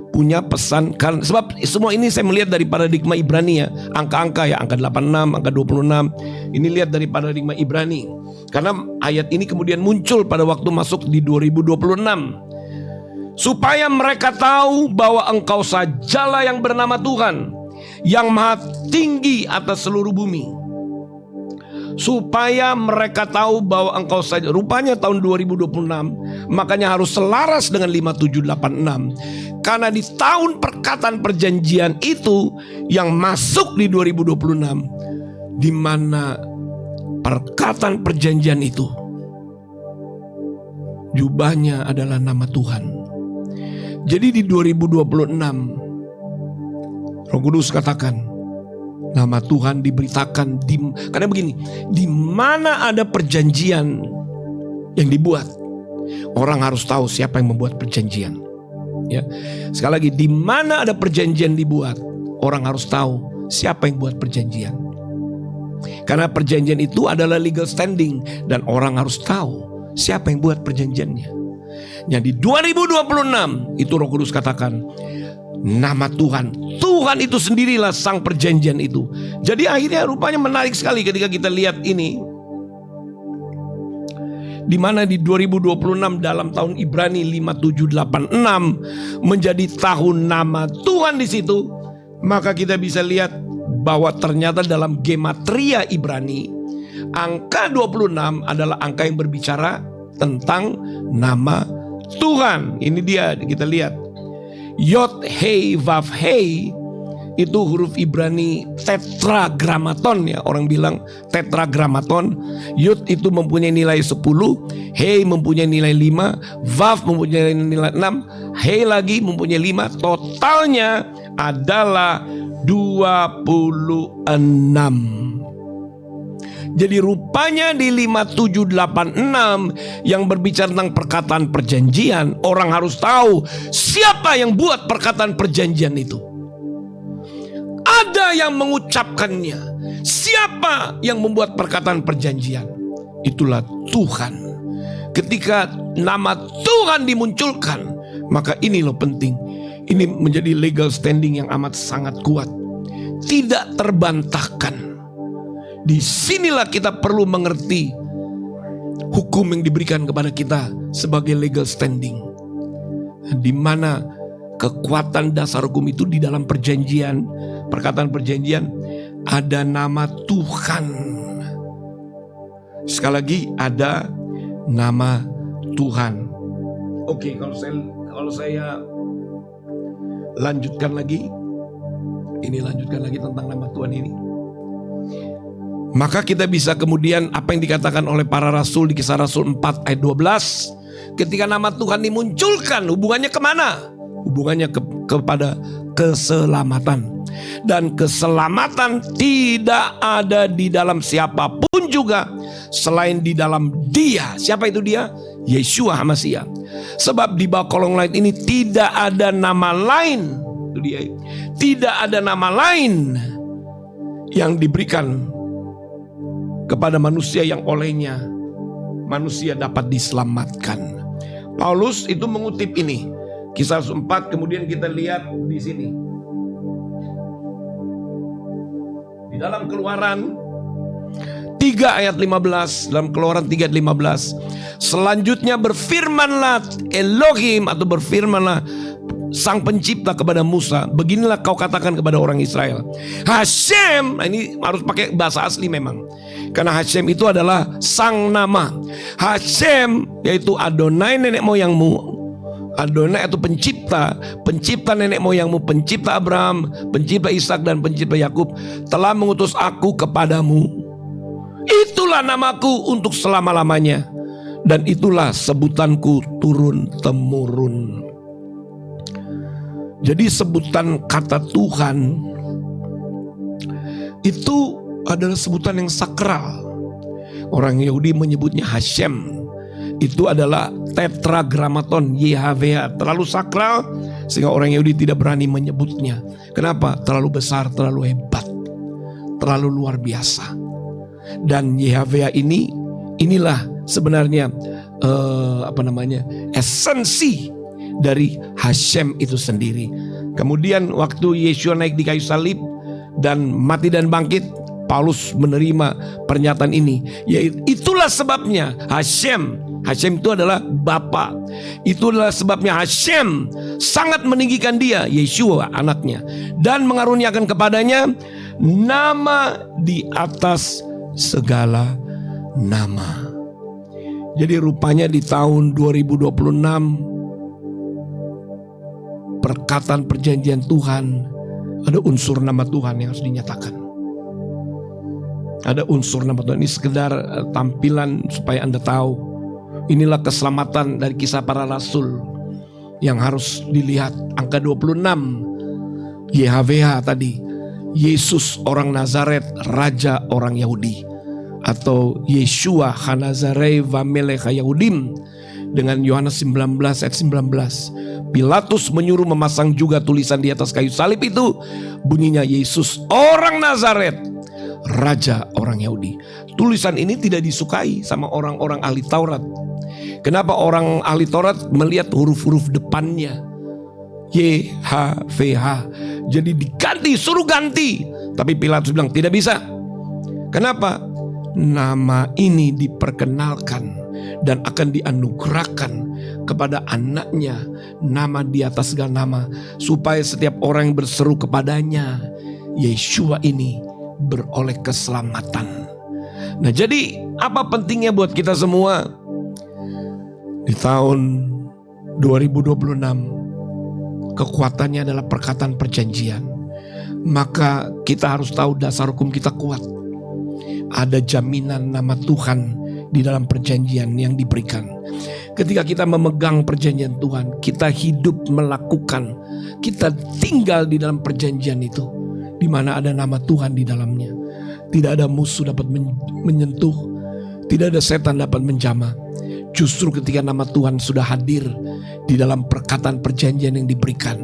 B: Punya pesan, kan sebab semua ini saya melihat dari paradigma Ibrani ya. Angka-angka ya, angka 86, angka 26. Ini lihat dari paradigma Ibrani. Karena ayat ini kemudian muncul pada waktu masuk di 2026. Supaya mereka tahu bahwa engkau sajalah yang bernama Tuhan, yang maha tinggi atas seluruh bumi. Supaya mereka tahu bahwa engkau saja. Rupanya tahun 2026 makanya harus selaras dengan 5786. Karena di tahun perkataan perjanjian itu yang masuk di 2026, di mana perkataan perjanjian itu jubahnya adalah nama Tuhan. Jadi di 2026 Roh Kudus katakan nama Tuhan diberitakan karena begini, di mana ada perjanjian yang dibuat, orang harus tahu siapa yang membuat perjanjian. Ya, sekali lagi, di mana ada perjanjian dibuat, orang harus tahu siapa yang buat perjanjian. Karena perjanjian itu adalah legal standing dan orang harus tahu siapa yang buat perjanjiannya. Nah, di 2026 itu Roh Kudus katakan nama Tuhan. Tuhan itu sendirilah sang perjanjian itu. Jadi akhirnya rupanya menarik sekali ketika kita lihat ini. Di mana di 2026 dalam tahun Ibrani 5786 menjadi tahun nama Tuhan di situ. Maka kita bisa lihat bahwa ternyata dalam gematria Ibrani angka 26 adalah angka yang berbicara tentang nama Tuhan. Ini dia, kita lihat Yod Hei Vav Hei itu huruf Ibrani tetragrammaton ya, orang bilang tetragrammaton. Yud itu mempunyai nilai 10, Hei mempunyai nilai 5, Vav mempunyai nilai 6, Hei lagi mempunyai 5. Totalnya adalah 26. Jadi rupanya di 5786 yang berbicara tentang perkataan perjanjian, orang harus tahu siapa yang buat perkataan perjanjian itu. Ada yang mengucapkannya. Siapa yang membuat perkataan perjanjian? Itulah Tuhan. Ketika nama Tuhan dimunculkan, maka ini loh penting. Ini menjadi legal standing yang amat sangat kuat, tidak terbantahkan. Disinilah kita perlu mengerti hukum yang diberikan kepada kita sebagai legal standing, di mana kekuatan dasar hukum itu di dalam perjanjian, perkataan perjanjian ada nama Tuhan. Sekali lagi ada nama Tuhan. Oke, kalau saya lanjutkan lagi tentang nama Tuhan ini. Maka kita bisa kemudian apa yang dikatakan oleh para rasul di Kisah Rasul 4 ayat 12. Ketika nama Tuhan dimunculkan, hubungannya kemana? Hubungannya kepada keselamatan. Dan keselamatan tidak ada di dalam siapapun juga selain di dalam Dia. Siapa itu Dia? Yeshua HaMashiach. Sebab di bawah kolong langit ini tidak ada nama lain. Itu dia. Tidak ada nama lain yang diberikan kepada manusia yang olehnya manusia dapat diselamatkan. Paulus itu mengutip ini. Kisah 4, kemudian kita lihat di sini. Di dalam Keluaran 3 ayat 15, dalam Keluaran 3 ayat 15. Selanjutnya berfirmanlah Elohim, atau berfirmanlah Sang Pencipta kepada Musa, beginilah kau katakan kepada orang Israel, Hashem. Nah, ini harus pakai bahasa asli memang, karena Hashem itu adalah sang nama. Hashem yaitu Adonai nenek moyangmu. Adonai itu pencipta, pencipta nenek moyangmu, pencipta Abraham, pencipta Ishak dan pencipta Yakub, telah mengutus aku kepadamu. Itulah namaku untuk selama-lamanya, dan itulah sebutanku turun-temurun. Jadi sebutan kata Tuhan itu adalah sebutan yang sakral. Orang Yahudi menyebutnya Hashem. Itu adalah tetragrammaton, YHWH, terlalu sakral sehingga orang Yahudi tidak berani menyebutnya. Kenapa? Terlalu besar, terlalu hebat, terlalu luar biasa. Dan YHWH inilah sebenarnya esensi dari Hashem itu sendiri. Kemudian waktu Yesua naik di kayu salib dan mati dan bangkit, Paulus menerima pernyataan ini, yaitu itulah sebabnya Hashem itu adalah Bapa. Itulah sebabnya Hashem sangat meninggikan dia, Yesua anaknya, dan mengaruniakan kepadanya nama di atas segala nama. Jadi rupanya di tahun 2026 perkataan perjanjian Tuhan, ada unsur nama Tuhan yang harus dinyatakan. Ada unsur nama Tuhan. Ini sekedar tampilan supaya Anda tahu. Inilah keselamatan dari kisah para rasul yang harus dilihat. Angka 26, YHWH tadi, Yesus orang Nazaret, Raja orang Yahudi, atau Yeshua Hanazarei Vamelech Yahudim. Dengan Yohanes 19 ayat 19, Pilatus menyuruh memasang juga tulisan di atas kayu salib itu, bunyinya Yesus orang Nazaret, Raja orang Yahudi. Tulisan ini tidak disukai sama orang-orang ahli Taurat. Kenapa orang ahli Taurat melihat huruf-huruf depannya YHWH, jadi diganti, suruh ganti. Tapi Pilatus bilang tidak bisa. Kenapa? Nama ini diperkenalkan dan akan dianugerahkan kepada anaknya, nama di atas segala nama, supaya setiap orang yang berseru kepadanya, Yeshua ini beroleh keselamatan. Nah, jadi apa pentingnya buat kita semua di tahun 2026? Kekuatannya adalah perkataan perjanjian. Maka kita harus tahu dasar hukum kita kuat. Ada jaminan nama Tuhan di dalam perjanjian yang diberikan. Ketika kita memegang perjanjian Tuhan, kita hidup melakukan, kita tinggal di dalam perjanjian itu, di mana ada nama Tuhan di dalamnya. Tidak ada musuh dapat menyentuh, tidak ada setan dapat menjamah. Justru ketika nama Tuhan sudah hadir di dalam perkataan perjanjian yang diberikan,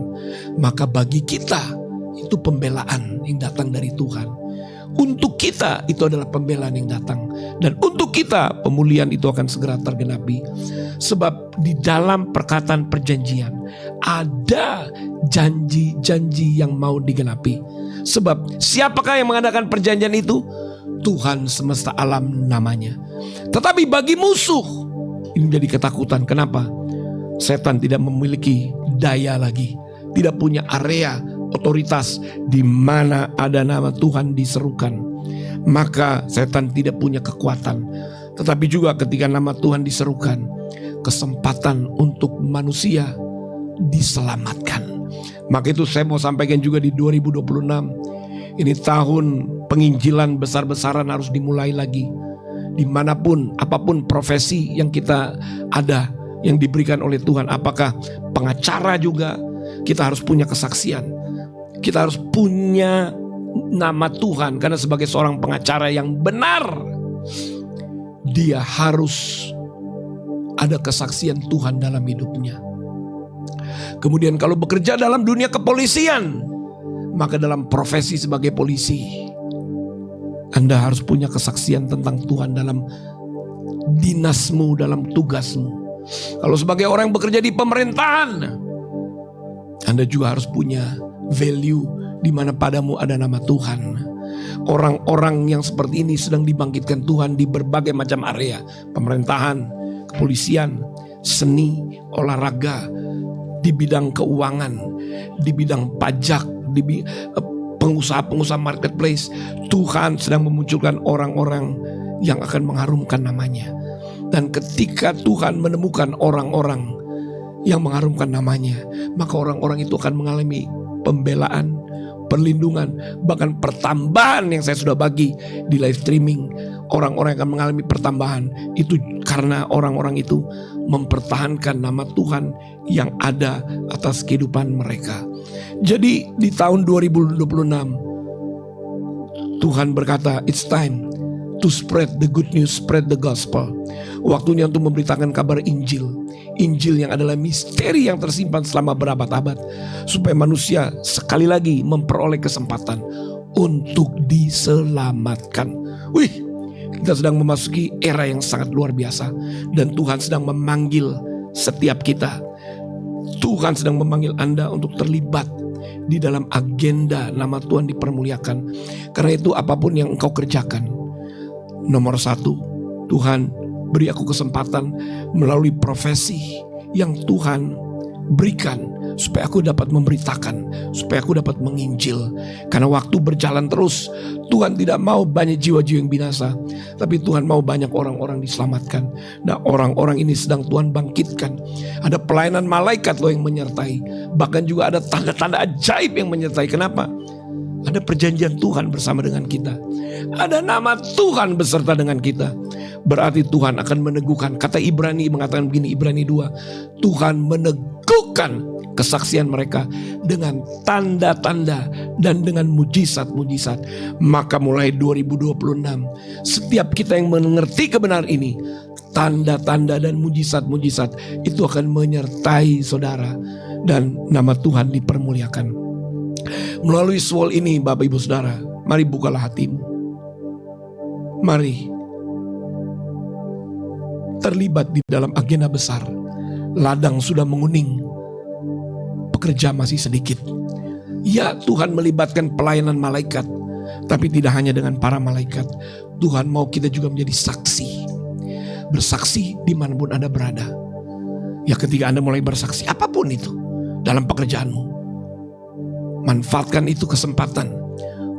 B: maka bagi kita itu pembelaan yang datang dari Tuhan. Untuk kita itu adalah pembelaan yang datang, dan untuk kita pemulihan itu akan segera tergenapi. Sebab di dalam perkataan perjanjian ada janji-janji yang mau digenapi. Sebab siapakah yang mengadakan perjanjian itu? Tuhan semesta alam namanya. Tetapi bagi musuh ini menjadi ketakutan. Kenapa? Setan tidak memiliki daya lagi, tidak punya area otoritas di mana ada nama Tuhan diserukan. Maka setan tidak punya kekuatan. Tetapi juga ketika nama Tuhan diserukan, kesempatan untuk manusia diselamatkan. Maka itu saya mau sampaikan juga di 2026. Ini tahun penginjilan besar-besaran harus dimulai lagi. Dimanapun, apapun profesi yang kita ada, yang diberikan oleh Tuhan. Apakah pengacara juga, kita harus punya kesaksian. Kita harus punya nama Tuhan. Karena sebagai seorang pengacara yang benar, dia harus ada kesaksian Tuhan dalam hidupnya. Kemudian kalau bekerja dalam dunia kepolisian, maka dalam profesi sebagai polisi, Anda harus punya kesaksian tentang Tuhan dalam dinasmu, dalam tugasmu. Kalau sebagai orang yang bekerja di pemerintahan, Anda juga harus punya value di mana padamu ada nama Tuhan. Orang-orang yang seperti ini sedang dibangkitkan Tuhan di berbagai macam area. Pemerintahan, kepolisian, seni, olahraga, di bidang keuangan, di bidang pajak, di pengusaha-pengusaha marketplace. Tuhan sedang memunculkan orang-orang yang akan mengharumkan namanya. Dan ketika Tuhan menemukan orang-orang yang mengharumkan namanya, maka orang-orang itu akan mengalami pembelaan, perlindungan, bahkan pertambahan yang saya sudah bagi di live streaming. Orang-orang akan mengalami pertambahan itu karena orang-orang itu mempertahankan nama Tuhan yang ada atas kehidupan mereka. Jadi di tahun 2026 Tuhan berkata, it's time to spread the good news, spread the gospel. Waktunya untuk memberitakan kabar Injil. Injil yang adalah misteri yang tersimpan selama berabad-abad, supaya manusia sekali lagi memperoleh kesempatan untuk diselamatkan. Wih, kita sedang memasuki era yang sangat luar biasa, dan Tuhan sedang memanggil setiap kita. Tuhan sedang memanggil Anda untuk terlibat di dalam agenda nama Tuhan dipermuliakan. Karena itu apapun yang engkau kerjakan, nomor satu, Tuhan beri aku kesempatan melalui profesi yang Tuhan berikan, supaya aku dapat memberitakan, supaya aku dapat menginjil. Karena waktu berjalan terus, Tuhan tidak mau banyak jiwa-jiwa yang binasa, tapi Tuhan mau banyak orang-orang diselamatkan. Nah, orang-orang ini sedang Tuhan bangkitkan. Ada pelayanan malaikat loh yang menyertai. Bahkan juga ada tanda-tanda ajaib yang menyertai. Kenapa? Ada perjanjian Tuhan bersama dengan kita. Ada nama Tuhan beserta dengan kita. Berarti Tuhan akan meneguhkan. Kata Ibrani mengatakan begini, Ibrani 2. Tuhan meneguhkan kesaksian mereka dengan tanda-tanda dan dengan mujizat-mujizat. Maka mulai 2026, setiap kita yang mengerti kebenaran ini, tanda-tanda dan mujizat-mujizat itu akan menyertai saudara, dan nama Tuhan dipermuliakan. Melalui soal ini Bapak Ibu Saudara, mari bukalah hatimu. Mari terlibat di dalam agenda besar. Ladang sudah menguning, pekerja masih sedikit. Ya, Tuhan melibatkan pelayanan malaikat, tapi tidak hanya dengan para malaikat. Tuhan mau kita juga menjadi saksi. Bersaksi dimanapun Anda berada. Ya, ketika Anda mulai bersaksi apapun itu dalam pekerjaanmu, manfaatkan itu kesempatan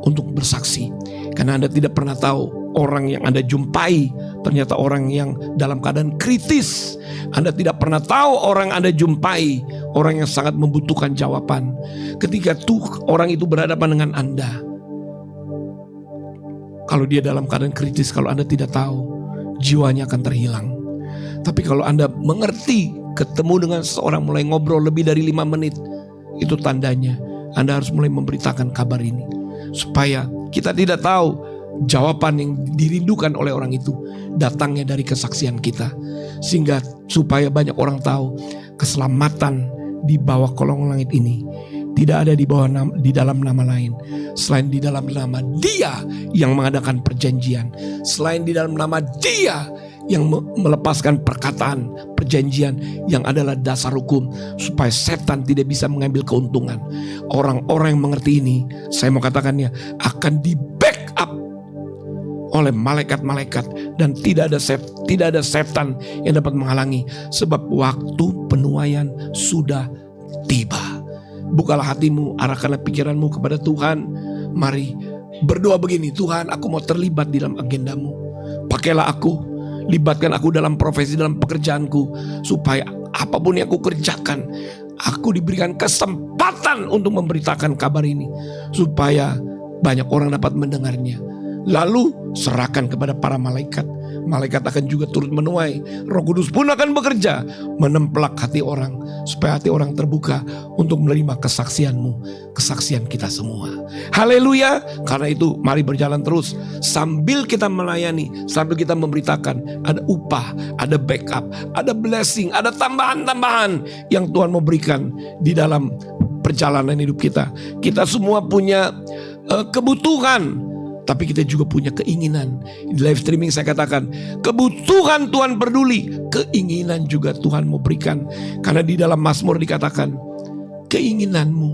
B: untuk bersaksi. Karena Anda tidak pernah tahu orang yang Anda jumpai ternyata orang yang dalam keadaan kritis. Anda tidak pernah tahu orang Anda jumpai orang yang sangat membutuhkan jawaban. Ketika orang itu berhadapan dengan Anda, kalau dia dalam keadaan kritis, kalau Anda tidak tahu, jiwanya akan terhilang. Tapi kalau Anda mengerti, ketemu dengan seseorang, mulai ngobrol lebih dari 5 menit, itu tandanya Anda harus mulai memberitakan kabar ini, supaya kita tidak tahu jawaban yang dirindukan oleh orang itu datangnya dari kesaksian kita. Sehingga supaya banyak orang tahu keselamatan di bawah kolong langit ini tidak ada di dalam nama lain selain di dalam nama Dia yang mengadakan perjanjian, selain di dalam nama Dia yang melepaskan perkataan perjanjian yang adalah dasar hukum, supaya setan tidak bisa mengambil keuntungan. Orang-orang yang mengerti ini, saya mau katakannya, akan di backup oleh malaikat-malaikat, dan tidak ada setan yang dapat menghalangi, sebab waktu penuaian sudah tiba. Bukalah hatimu, arahkanlah pikiranmu kepada Tuhan. Mari berdoa begini, Tuhan, aku mau terlibat di dalam agendamu. Pakailah aku, libatkan aku dalam profesi, dalam pekerjaanku, supaya apapun yang aku kerjakan, aku diberikan kesempatan untuk memberitakan kabar ini, supaya banyak orang dapat mendengarnya. Lalu serahkan kepada para malaikat. Malaikat akan juga turut menuai. Roh Kudus pun akan bekerja menempelak hati orang, supaya hati orang terbuka untuk menerima kesaksianmu, kesaksian kita semua. Haleluya. Karena itu mari berjalan terus. Sambil kita melayani, sambil kita memberitakan, ada upah, ada backup, ada blessing, ada tambahan-tambahan yang Tuhan mau berikan di dalam perjalanan hidup kita. Kita semua punya kebutuhan, tapi kita juga punya keinginan. Di live streaming saya katakan, kebutuhan Tuhan peduli, keinginan juga Tuhan mau berikan. Karena di dalam Mazmur dikatakan, keinginanmu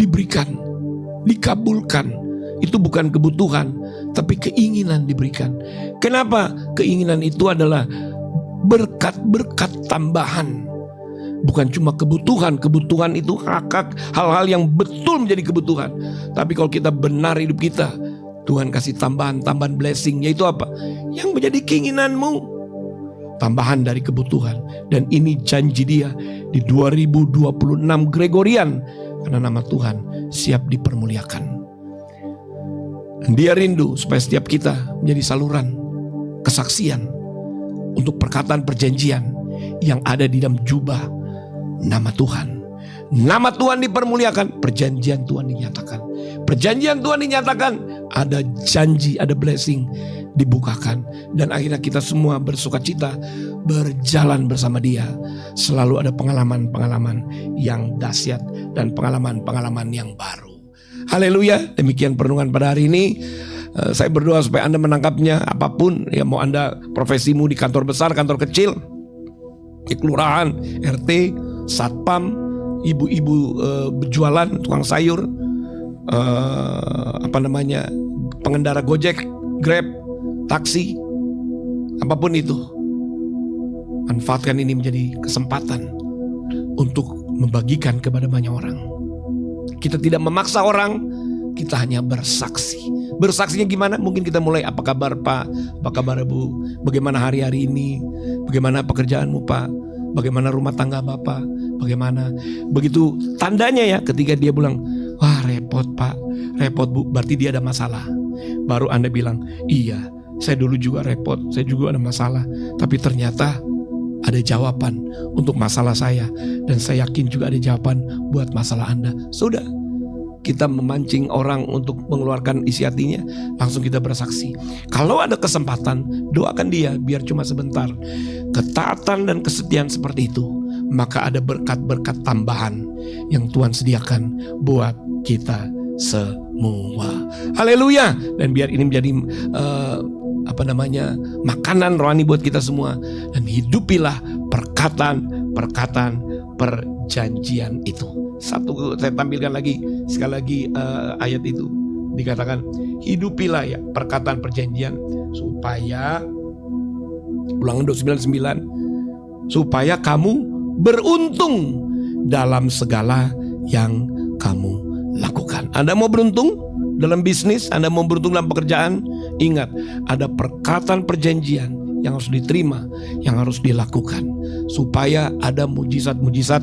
B: diberikan, dikabulkan. Itu bukan kebutuhan, tapi keinginan diberikan. Kenapa? Keinginan itu adalah berkat-berkat tambahan. Bukan cuma kebutuhan itu hal-hal yang betul menjadi kebutuhan. Tapi kalau kita benar hidup kita, Tuhan kasih tambahan blessing. Yaitu apa? Yang menjadi keinginanmu, tambahan dari kebutuhan. Dan ini janji Dia di 2026 Gregorian, karena nama Tuhan siap dipermuliakan. Dan Dia rindu supaya setiap kita menjadi saluran kesaksian untuk perkataan perjanjian yang ada di dalam jubah nama Tuhan. Nama Tuhan dipermuliakan, perjanjian Tuhan dinyatakan. Perjanjian Tuhan dinyatakan, ada janji, ada blessing dibukakan. Dan akhirnya kita semua bersukacita berjalan bersama Dia. Selalu ada pengalaman-pengalaman yang dahsyat dan pengalaman-pengalaman yang baru. Haleluya. Demikian perenungan pada hari ini. Saya berdoa supaya Anda menangkapnya. Apapun, ya mau Anda profesimu di kantor besar, kantor kecil, di kelurahan, RT, satpam, ibu-ibu berjualan, tukang sayur, pengendara Gojek, Grab, taksi, apapun itu, manfaatkan ini menjadi kesempatan untuk membagikan kepada banyak orang. Kita tidak memaksa orang, kita hanya bersaksi. Bersaksinya gimana? Mungkin kita mulai, apa kabar Pak? Apa kabar Bu? Bagaimana hari-hari ini? Bagaimana pekerjaanmu Pak? Bagaimana rumah tangga Bapak? Bagaimana? Begitu tandanya ya, ketika dia bilang, wah repot Pak, repot Bu, berarti dia ada masalah. Baru Anda bilang, iya saya dulu juga repot, saya juga ada masalah. Tapi ternyata ada jawaban untuk masalah saya. Dan saya yakin juga ada jawaban buat masalah Anda. Sudah, kita memancing orang untuk mengeluarkan isi hatinya, langsung kita bersaksi. Kalau ada kesempatan, doakan dia biar cuma sebentar. Ketaatan dan kesetiaan seperti itu, maka ada berkat-berkat tambahan yang Tuhan sediakan buat kita semua. Haleluya. Dan biar ini menjadi makanan rohani buat kita semua. Dan hidupilah perkataan perjanjian itu. Satu, saya tampilkan lagi sekali lagi ayat itu. Dikatakan, hidupilah ya perkataan perjanjian, supaya Ulangan 299, supaya kamu beruntung dalam segala yang kamu lakukan. Anda mau beruntung dalam bisnis, Anda mau beruntung dalam pekerjaan, ingat, ada perkataan perjanjian yang harus diterima, yang harus dilakukan, supaya ada mujizat-mujizat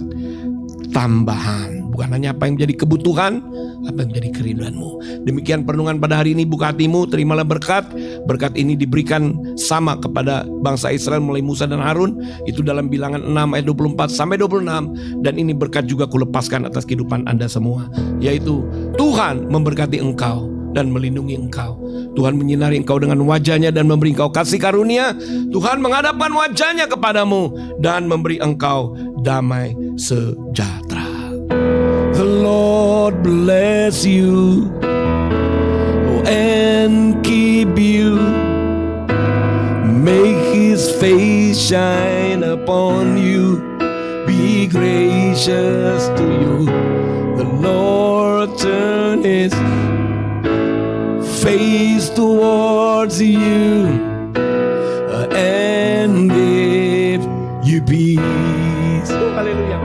B: tambahan. Bukan hanya apa yang menjadi kebutuhan, apa yang menjadi kerinduanmu. Demikian perenungan pada hari ini. Buka hatimu, terimalah berkat. Berkat ini diberikan sama kepada bangsa Israel mulai Musa dan Harun. Itu dalam Bilangan 6 ayat 24 sampai 26. Dan ini berkat juga kulepaskan atas kehidupan Anda semua, yaitu Tuhan memberkati engkau dan melindungi engkau. Tuhan menyinari engkau dengan wajahnya dan memberi engkau kasih karunia. Tuhan menghadapkan wajahnya kepadamu dan memberi engkau damai sejahtera. The Lord bless you and keep you. Make His face shine upon you. Be gracious to you. The Lord turn His face towards you and give you peace. Hallelujah.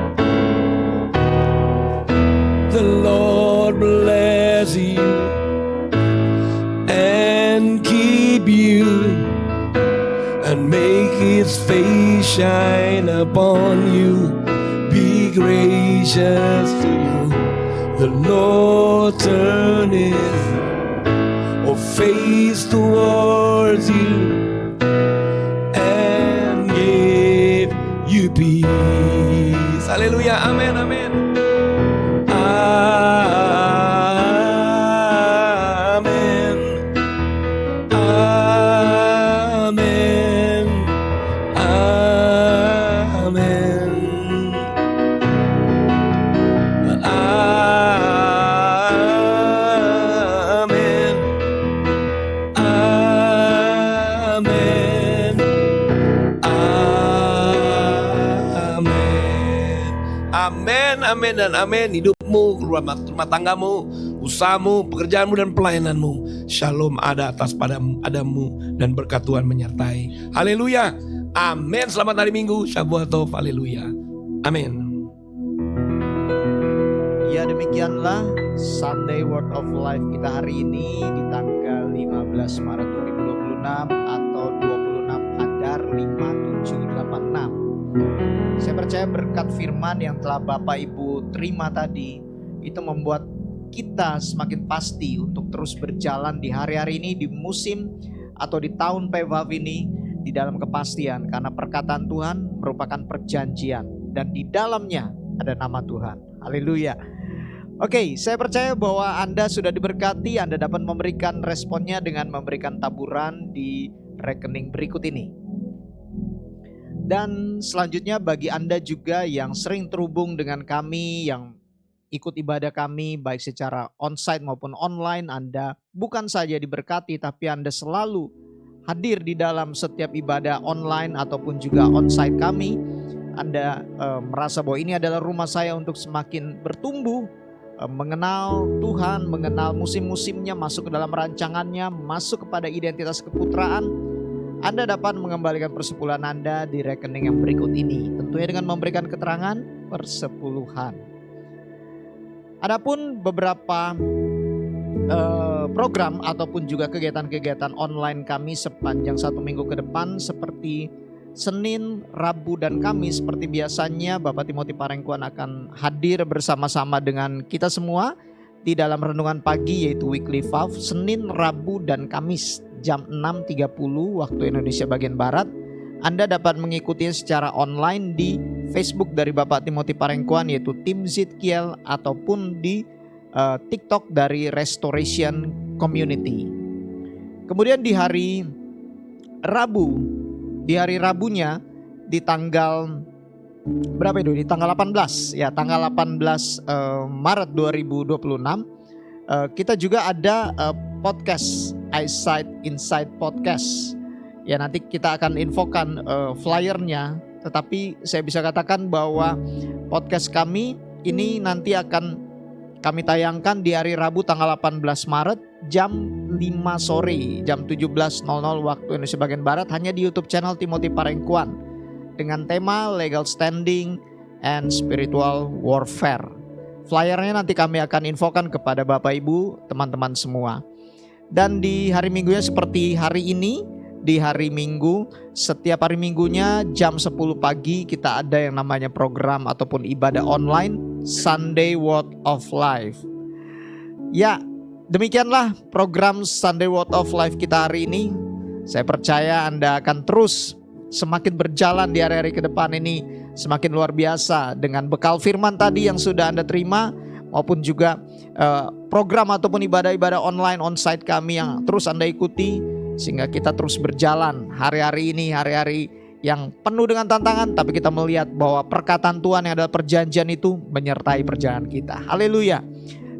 B: The Lord bless you and keep you and make His face shine upon you. Be gracious to you. The Lord turn His face towards you and give you peace. Haleluya, amin, amin. Amin. Amin. Amin. Amin. Amin. Amin, amin dan amin. Hidupmu, rumah tanggamu, usahamu, pekerjaanmu dan pelayananmu, shalom ada atas padamu dan berkat Tuhan menyertai. Haleluya, amin. Selamat hari Minggu, Shabbat Tov, haleluya, amin.
A: Ya, demikianlah Sunday Word of Life kita hari ini di tanggal 15 Maret 2026 atau 26 Adar 5786. Saya percaya berkat firman yang telah Bapak Ibu terima tadi itu membuat kita semakin pasti untuk terus berjalan di hari-hari ini, di musim atau di tahun PVAV ini di dalam kepastian, karena perkataan Tuhan merupakan perjanjian dan di dalamnya ada nama Tuhan. Haleluya. Oke, saya percaya bahwa Anda sudah diberkati. Anda dapat memberikan responnya dengan memberikan taburan di rekening berikut ini. Dan selanjutnya bagi Anda juga yang sering terhubung dengan kami, yang ikut ibadah kami baik secara onsite maupun online, Anda bukan saja diberkati tapi Anda selalu hadir di dalam setiap ibadah online ataupun juga onsite kami. Anda merasa bahwa ini adalah rumah saya untuk semakin bertumbuh, mengenal Tuhan, mengenal musim-musimnya, masuk ke dalam rancangannya, masuk kepada identitas keputraan. Anda dapat mengembalikan persepuluhan Anda di rekening yang berikut ini, tentunya dengan memberikan keterangan persepuluhan. Adapun beberapa program ataupun juga kegiatan-kegiatan online kami sepanjang 1 minggu ke depan, seperti Senin, Rabu, dan Kamis seperti biasanya, Bapak Timothy Parengkuan akan hadir bersama-sama dengan kita semua di dalam renungan pagi, yaitu Weekly Fav, Senin, Rabu, dan Kamis jam 6.30 waktu Indonesia bagian Barat. Anda dapat mengikutinya secara online di Facebook dari Bapak Timothy Parengkuan, yaitu Tim Zidkiel, ataupun di TikTok dari Restoration Community. Kemudian di hari Rabu, di hari Rabunya di tanggal berapa itu? Di tanggal 18 ya, tanggal 18 Maret 2026 kita juga ada podcast Eyesight Insight Podcast. Ya, nanti kita akan infokan flyernya, tetapi saya bisa katakan bahwa podcast kami ini nanti akan kami tayangkan di hari Rabu tanggal 18 Maret jam 5 sore, jam 17.00 waktu Indonesia bagian Barat, hanya di YouTube channel Timothy Parengkuan dengan tema Legal Standing and Spiritual Warfare. Flyernya nanti kami akan infokan kepada Bapak Ibu, teman-teman semua. Dan di hari Minggunya seperti hari ini, di hari Minggu, setiap hari Minggunya jam 10 pagi kita ada yang namanya program ataupun ibadah online Sunday Word of Life. Ya, demikianlah program Sunday Word of Life kita hari ini. Saya percaya Anda akan terus semakin berjalan di hari-hari ke depan ini semakin luar biasa dengan bekal firman tadi yang sudah Anda terima, maupun juga program ataupun ibadah-ibadah online onsite kami yang terus Anda ikuti, sehingga kita terus berjalan hari-hari ini, hari-hari yang penuh dengan tantangan, tapi kita melihat bahwa perkataan Tuhan yang adalah perjanjian itu menyertai perjalanan kita. Haleluya.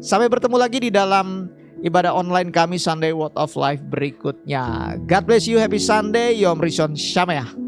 A: Sampai bertemu lagi di dalam ibadah online kami Sunday Word of Life berikutnya. God bless you, happy Sunday, Yom Rishon Shamea.